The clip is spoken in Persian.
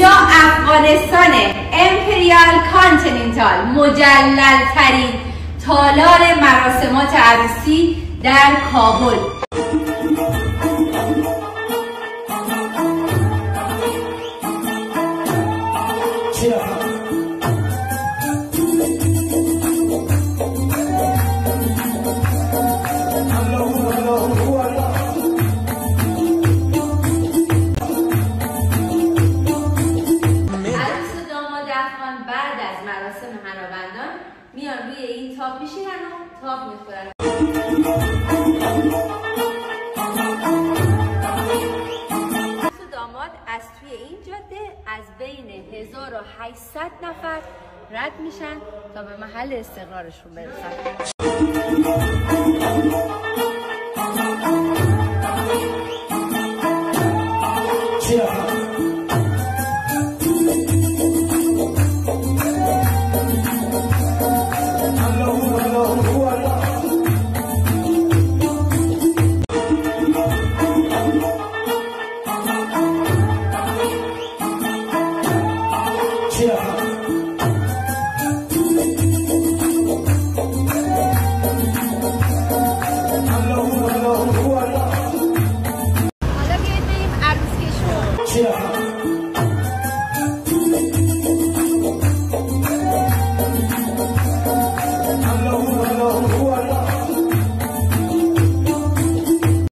اینجا افغانستان امپریال کانتیننتال، مجلل ترین تالار مراسمات عروسی در کابل. بعد از مراسم هنابندان میان روی این تاپ میشینن و تاپ میخورن. عروس و داماد از توی این جاده از بین 1800 نفر رد میشن تا به محل استقرارشون برسن. Yeah.